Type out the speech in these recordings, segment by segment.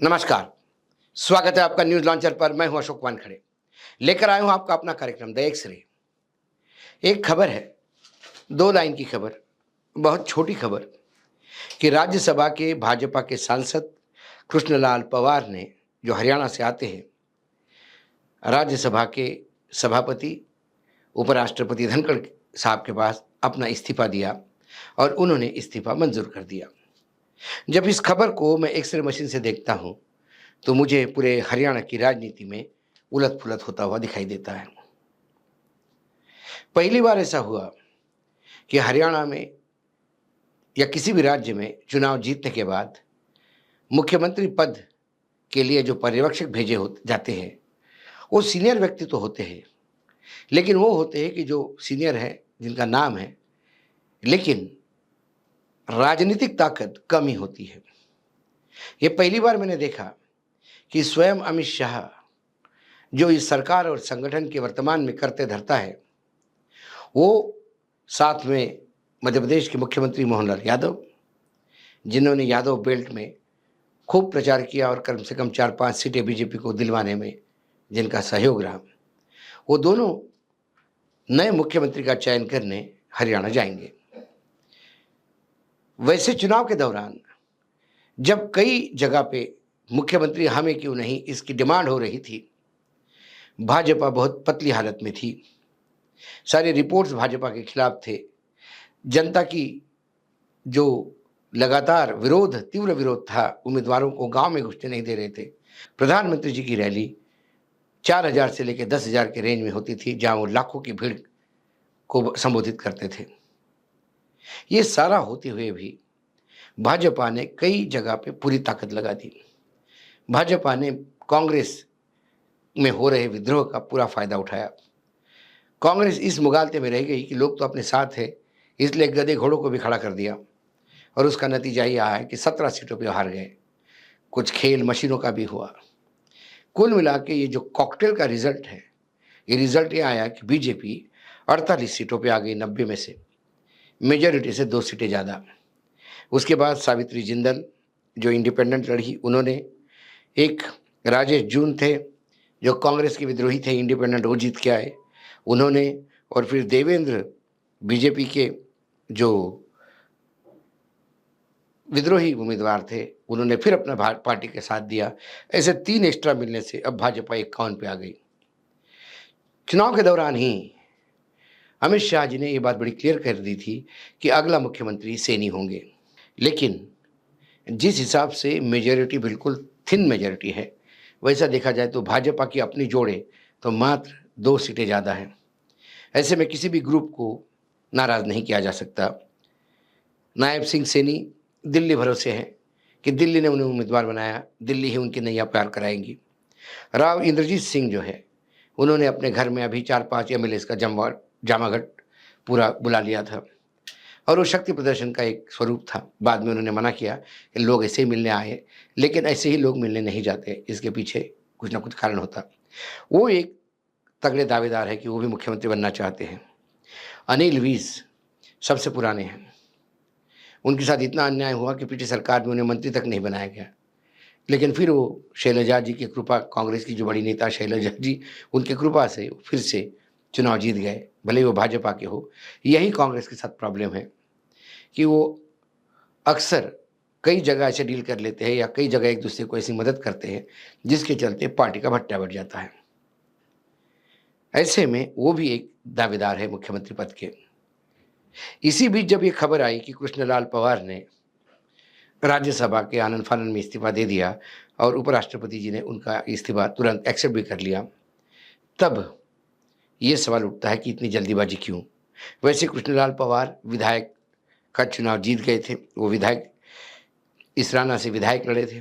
नमस्कार। स्वागत है आपका न्यूज लॉन्चर पर। मैं हूं अशोक वानखड़े, लेकर आया हूं आपका अपना कार्यक्रम द एक्स-रे। एक खबर है, 2 लाइन की खबर, बहुत छोटी खबर कि राज्यसभा के भाजपा के सांसद कृष्णलाल पंवार ने, जो हरियाणा से आते हैं, राज्यसभा के सभापति उपराष्ट्रपति धनखड़ साहब के पास अपना इस्तीफा दिया और उन्होंने इस्तीफा मंजूर कर दिया। जब इस खबर को मैं एक्स-रे मशीन से देखता हूं तो मुझे पूरे हरियाणा की राजनीति में उलट-पुलट होता हुआ दिखाई देता है। पहली बार ऐसा हुआ कि हरियाणा में या किसी भी राज्य में चुनाव जीतने के बाद मुख्यमंत्री पद के लिए जो पर्यवेक्षक भेजे जाते हैं, वो सीनियर व्यक्ति तो होते हैं, लेकिन वो होते हैं कि जो सीनियर हैं, जिनका नाम है, लेकिन राजनीतिक ताकत कम ही होती है। ये पहली बार मैंने देखा कि स्वयं अमित शाह, जो इस सरकार और संगठन के वर्तमान में करते धरता है, वो साथ में मध्य प्रदेश के मुख्यमंत्री मोहनलाल यादव, जिन्होंने यादव बेल्ट में खूब प्रचार किया और कम से कम 4-5 सीटें बीजेपी को दिलवाने में जिनका सहयोग रहा, वो दोनों नए मुख्यमंत्री का चयन करने हरियाणा जाएंगे। वैसे चुनाव के दौरान जब कई जगह पे मुख्यमंत्री हमें क्यों नहीं, इसकी डिमांड हो रही थी, भाजपा बहुत पतली हालत में थी। सारे रिपोर्ट्स भाजपा के खिलाफ थे। जनता की जो लगातार तीव्र विरोध था, उम्मीदवारों को गांव में घुसने नहीं दे रहे थे। प्रधानमंत्री जी की रैली 4,000 से लेकर 10,000 के रेंज में होती थी, जहां वो लाखों की भीड़ को संबोधित करते थे। ये सारा होते हुए भी भाजपा ने कई जगह पे पूरी ताकत लगा दी। भाजपा ने कांग्रेस में हो रहे विद्रोह का पूरा फायदा उठाया। कांग्रेस इस मुगालते में रह गई कि लोग तो अपने साथ है, इसलिए गधे घोड़ों को भी खड़ा कर दिया और उसका नतीजा ये आया कि 17 सीटों पे हार गए। कुछ खेल मशीनों का भी हुआ। कुल मिला के ये जो कॉकटेल का रिजल्ट है, ये रिजल्ट ये आया कि बीजेपी 48 सीटों पे आ गई 90 में से, मेजॉरिटी से 2 सीटें ज़्यादा। उसके बाद सावित्री जिंदल, जो इंडिपेंडेंट लड़ी, उन्होंने, एक राजेश जून थे जो कांग्रेस के विद्रोही थे, इंडिपेंडेंट, वो जीत के आए, उन्होंने, और फिर देवेंद्र बीजेपी के जो विद्रोही उम्मीदवार थे, उन्होंने फिर अपना पार्टी के साथ दिया। ऐसे 3 एक्स्ट्रा मिलने से अब भाजपा 51 पे आ गई। चुनाव के दौरान ही अमित शाह जी ने ये बात बड़ी क्लियर कर दी थी कि अगला मुख्यमंत्री सैनी होंगे, लेकिन जिस हिसाब से मेजॉरिटी बिल्कुल थिन मेजॉरिटी है, वैसा देखा जाए तो भाजपा की अपनी जोड़े तो मात्र 2 सीटें ज़्यादा हैं। ऐसे में किसी भी ग्रुप को नाराज़ नहीं किया जा सकता। नायब सिंह सैनी दिल्ली भरोसे हैं कि दिल्ली ने उन्हें उम्मीदवार बनाया, दिल्ली ही उनकी नैया पार कराएंगी। राव इंद्रजीत सिंह जो है, उन्होंने अपने घर में अभी 4-5 एमएलएस का जमागट पूरा बुला लिया था और वो शक्ति प्रदर्शन का एक स्वरूप था। बाद में उन्होंने मना किया कि लोग ऐसे ही मिलने आए, लेकिन ऐसे ही लोग मिलने नहीं जाते, इसके पीछे कुछ ना कुछ कारण होता। वो एक तगड़े दावेदार है कि वो भी मुख्यमंत्री बनना चाहते हैं। अनिल वीज़ सबसे पुराने हैं। उनके साथ इतना अन्याय हुआ कि पिछली सरकार में उन्हें मंत्री तक नहीं बनाया गया, लेकिन फिर वो शैलजा जी की कृपा, कांग्रेस की जो बड़ी नेता शैलजा जी, उनकी कृपा से फिर से चुनाव जीत गए, भले ही वो भाजपा के हो। यही कांग्रेस के साथ प्रॉब्लम है कि वो अक्सर कई जगह ऐसे डील कर लेते हैं या कई जगह एक दूसरे को ऐसी मदद करते हैं जिसके चलते पार्टी का भट्टा बढ़ जाता है। ऐसे में वो भी एक दावेदार है मुख्यमंत्री पद के। इसी बीच जब ये खबर आई कि कृष्णलाल पंवार ने राज्यसभा के आनन फानन में इस्तीफा दे दिया और उपराष्ट्रपति जी ने उनका इस्तीफा तुरंत एक्सेप्ट भी कर लिया, तब ये सवाल उठता है कि इतनी जल्दीबाजी क्यों? वैसे कृष्णलाल पंवार विधायक का चुनाव जीत गए थे। वो विधायक इसराना से विधायक लड़े थे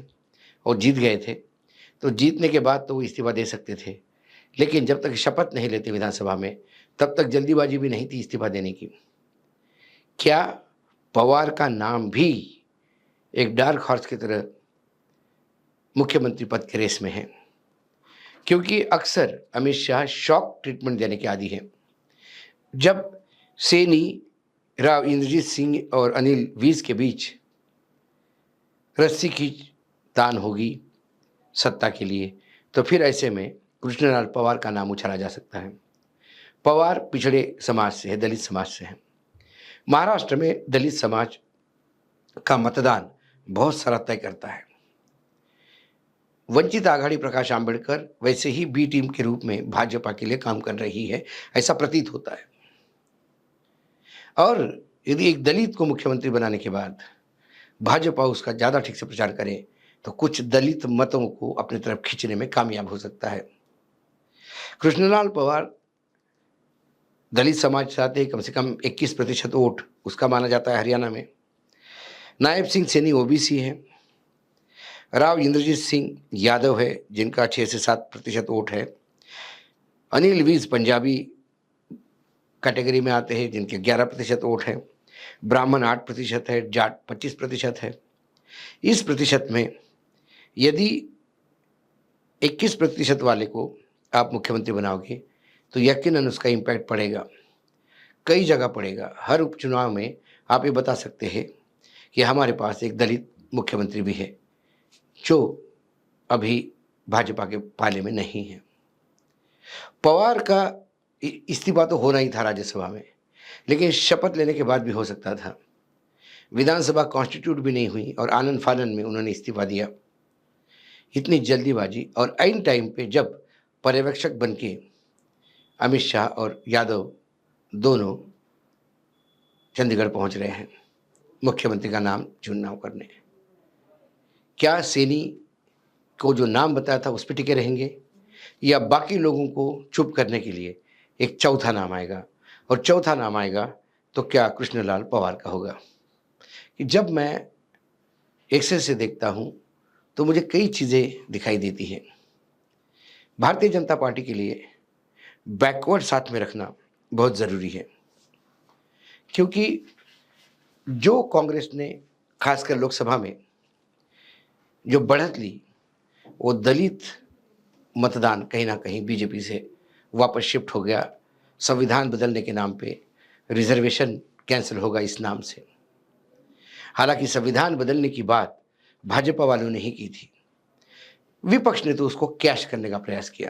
और जीत गए थे, तो जीतने के बाद तो वो इस्तीफा दे सकते थे, लेकिन जब तक शपथ नहीं लेते विधानसभा में, तब तक जल्दीबाजी भी नहीं थी इस्तीफा देने की। क्या पंवार का नाम भी एक डार्क हॉर्स की तरह मुख्यमंत्री पद के रेस में है? क्योंकि अक्सर अमित शाह शॉक ट्रीटमेंट देने के आदी हैं। जब सैनी, राव इंद्रजीत सिंह और अनिल वीज़ के बीच रस्सी की तान होगी, सत्ता के लिए, तो फिर ऐसे में कृष्णलाल पवार का नाम उछाला जा सकता है। पवार पिछड़े समाज से है, दलित समाज से है। महाराष्ट्र में दलित समाज का मतदान बहुत सारा तय करता है। वंचित आघाड़ी प्रकाश आंबेडकर वैसे ही बी टीम के रूप में भाजपा के लिए काम कर रही है, ऐसा प्रतीत होता है। और यदि एक दलित को मुख्यमंत्री बनाने के बाद भाजपा उसका ज़्यादा ठीक से प्रचार करे, तो कुछ दलित मतों को अपनी तरफ खींचने में कामयाब हो सकता है। कृष्णलाल पवार दलित समाज से आते कम से कम 21% वोट उसका माना जाता है हरियाणा में। नायब सिंह सैनी ओबीसी है। राव इंद्रजीत सिंह यादव है, जिनका 6 से 7% वोट है। अनिल विज पंजाबी कैटेगरी में आते हैं, जिनके 11% वोट है। ब्राह्मण 8% है, जाट 25% है। इस प्रतिशत में यदि 21% वाले को आप मुख्यमंत्री बनाओगे, तो यकीनन उसका इम्पैक्ट पड़ेगा, कई जगह पड़ेगा। हर उपचुनाव में आप ये बता सकते हैं कि हमारे पास एक दलित मुख्यमंत्री भी है, जो अभी भाजपा के पाले में नहीं है। पवार का इस्तीफा तो होना ही था राज्यसभा में, लेकिन शपथ लेने के बाद भी हो सकता था। विधानसभा कॉन्स्टिट्यूट भी नहीं हुई और आनन फानन में उन्होंने इस्तीफा दिया। इतनी जल्दीबाजी, और ऐन टाइम पे जब पर्यवेक्षक बन के अमित शाह और यादव दोनों चंडीगढ़ पहुंच रहे हैं मुख्यमंत्री का नाम चुनाव करने। क्या सैनी को जो नाम बताया था उस पर टिके रहेंगे, या बाकी लोगों को चुप करने के लिए एक चौथा नाम आएगा? और चौथा नाम आएगा तो क्या कृष्णलाल पवार का होगा? कि जब मैं एक्सेल से देखता हूं तो मुझे कई चीज़ें दिखाई देती हैं। भारतीय जनता पार्टी के लिए बैकवर्ड साथ में रखना बहुत ज़रूरी है, क्योंकि जो कांग्रेस ने खासकर लोकसभा में जो बढ़त ली, वो दलित मतदान कहीं ना कहीं बीजेपी से वापस शिफ्ट हो गया। संविधान बदलने के नाम पे रिजर्वेशन कैंसिल होगा इस नाम से। हालांकि संविधान बदलने की बात भाजपा वालों ने ही की थी, विपक्ष ने तो उसको कैश करने का प्रयास किया।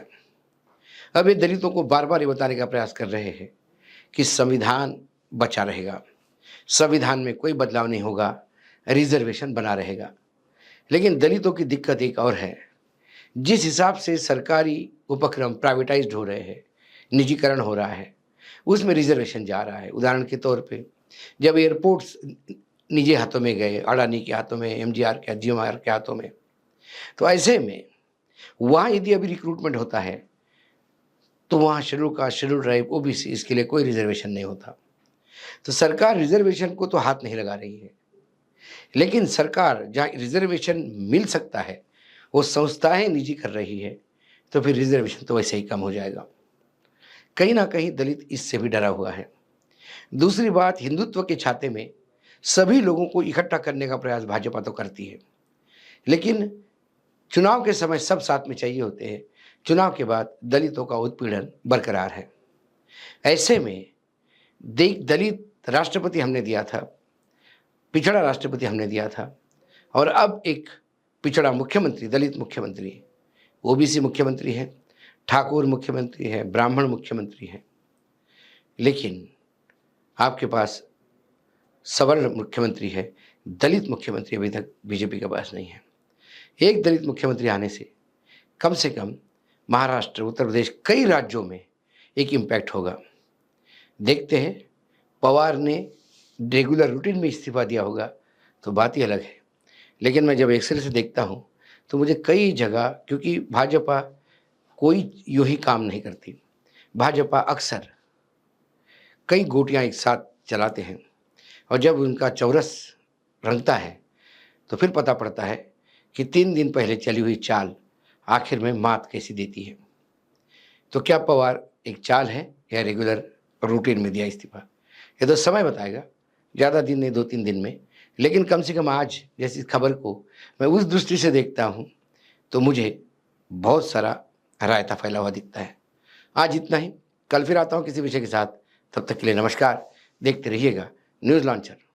अब ये दलितों को बार बार ये बताने का प्रयास कर रहे हैं कि संविधान बचा रहेगा, संविधान में कोई बदलाव नहीं होगा, रिजर्वेशन बना रहेगा। लेकिन दलितों की दिक्कत एक और है, जिस हिसाब से सरकारी उपक्रम प्राइवेटाइज्ड हो रहे हैं, निजीकरण हो रहा है, उसमें रिजर्वेशन जा रहा है। उदाहरण के तौर पे जब एयरपोर्ट्स निजी हाथों में गए, अडानी के हाथों में, एमजीआर के, जीएमआर के हाथों में, तो ऐसे में वहाँ यदि अभी रिक्रूटमेंट होता है तो वहाँ schedule caste, schedule tribe, OBC, इसके लिए कोई रिजर्वेशन नहीं होता। तो सरकार रिजर्वेशन को तो हाथ नहीं लगा रही है, लेकिन सरकार जहाँ रिजर्वेशन मिल सकता है वो संस्थाएं निजी कर रही है, तो फिर रिजर्वेशन तो वैसे ही कम हो जाएगा। कहीं ना कहीं दलित इससे भी डरा हुआ है। दूसरी बात, हिंदुत्व के छाते में सभी लोगों को इकट्ठा करने का प्रयास भाजपा तो करती है, लेकिन चुनाव के समय सब साथ में चाहिए होते हैं। चुनाव के बाद दलितों का उत्पीड़न बरकरार है। ऐसे में दलित राष्ट्रपति हमने दिया था, पिछड़ा राष्ट्रपति हमने दिया था, और अब एक पिछड़ा मुख्यमंत्री, दलित मुख्यमंत्री, ओबीसी मुख्यमंत्री है, ठाकुर मुख्यमंत्री है, ब्राह्मण मुख्यमंत्री है। लेकिन आपके पास सवर्ण मुख्यमंत्री है, दलित मुख्यमंत्री अभी तक बीजेपी के पास नहीं है। एक दलित मुख्यमंत्री आने से कम महाराष्ट्र, उत्तर प्रदेश, कई राज्यों में एक इम्पैक्ट होगा। देखते हैं, पवार ने रेगुलर रूटीन में इस्तीफा दिया होगा तो बात ही अलग है, लेकिन मैं जब एक्सेल से देखता हूँ तो मुझे कई जगह, क्योंकि भाजपा कोई यूँ ही काम नहीं करती, भाजपा अक्सर कई गोटियाँ एक साथ चलाते हैं, और जब उनका चौरस रंगता है तो फिर पता पड़ता है कि 3 दिन पहले चली हुई चाल आखिर में मात कैसी देती है। तो क्या पवार एक चाल है या रेगुलर रूटीन में दिया इस्तीफा, ये तो समय बताएगा, ज़्यादा दिन नहीं, 2-3 दिन में। लेकिन कम से कम आज जैसी खबर को मैं उस दृष्टि से देखता हूँ तो मुझे बहुत सारा रायता फैला हुआ दिखता है। आज इतना ही, कल फिर आता हूँ किसी विषय के साथ। तब तक के लिए नमस्कार। देखते रहिएगा न्यूज़ लॉन्चर।